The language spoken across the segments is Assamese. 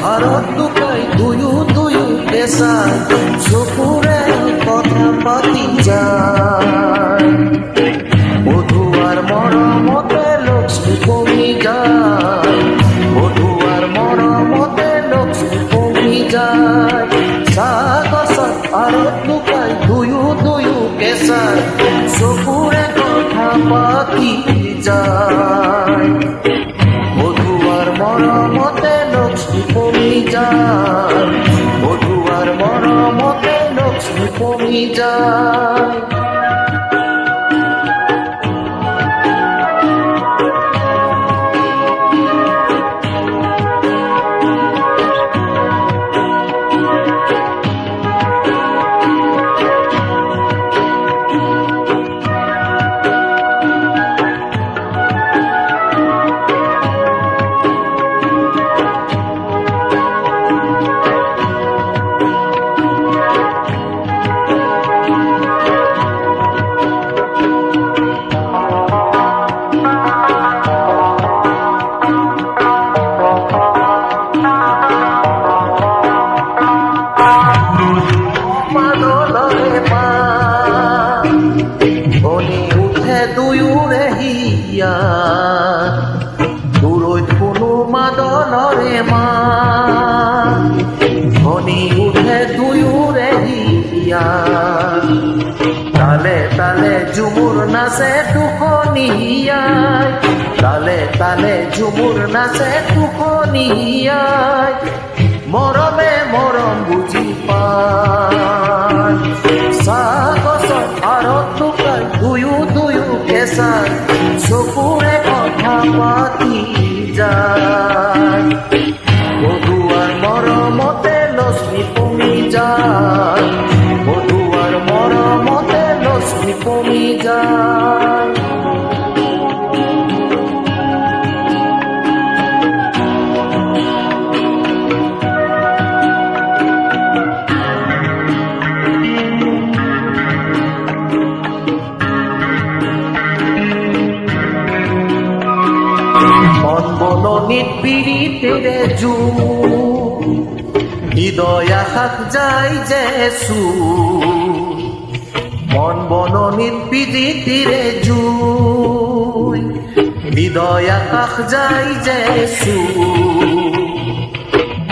ভাৰত দুটাই দুয়ো পেচাই চকুৰে কথা পাতি যায় বধুৱাৰ মৰমতে লক্ষ্মী কমি যায় বধুৱাৰ মৰমতে লক্ষ্মী কমি যায় চাহ গছত ভাৰত দুটাই দুয়ো পেচাই চকুৰে কথা পাতি যায় বধুৱাৰ মৰমতে লক্ষ্মী কমি যায় বধুৱাৰ মৰমতে লক্ষ্মী কমি যায় দুয়োৰে হিয়া দূৰৈত কোনো মাদলৰে মাত ধনী উঠে দুয়োৰে হিয়া তালে তালে ঝুমুৰ নাচে টোপনিয়াই তালে তালে ঝুমুৰ নাচে টোপনিয়াই মৰমে মৰম বুজি পায় চাহ গছত ভাৰত দুটাই দুয়ো পেচাই চকুৰে কথা পাতি যায় বধুৱাৰ মৰমতে লক্ষ্মী কমি যায় বধুৱাৰ মৰমতে লক্ষ্মী কমি যায় মন বননিত পীড়িতেৰে জোৰ হৃদয় আশাত যায় যেচু মন বননিত পীড়িতেৰে জোৰ হৃদয় আকাশ যায় যেচু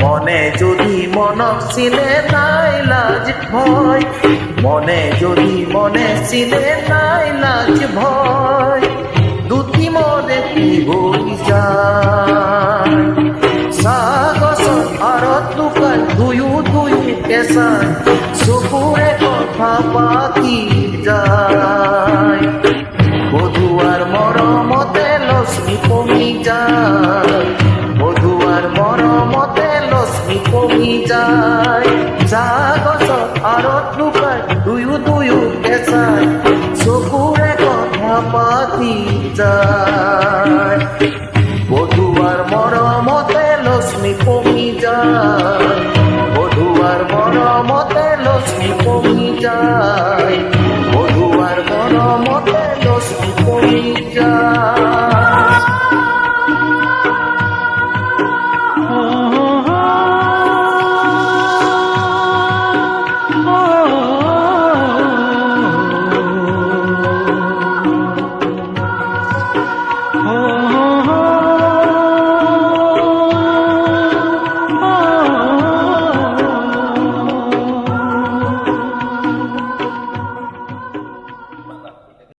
মনে যদি মনক চিনে নাই লাজ ভয় মনে যদি মনে চিনে নাই লাজ ভয় দুটি মনে কি হৈ যায় চাহ গছত ভাৰত দুটাই দুয়ো পেচাই চকুৰে কথা পাতি যায় বধুৱাৰ মৰমতে লক্ষ্মী কমি যায় বধুৱাৰ মৰমতে লক্ষ্মী কমি যায় চাহ গছত ভাৰত দুটাই দুয়ো পেচাই চকুৰে কথা পাতি যায় বধুৱাৰ মৰমতে লক্ষ্মী কমি যায় বধুৱাৰ মৰমতে লক্ষ্মী কমি যায়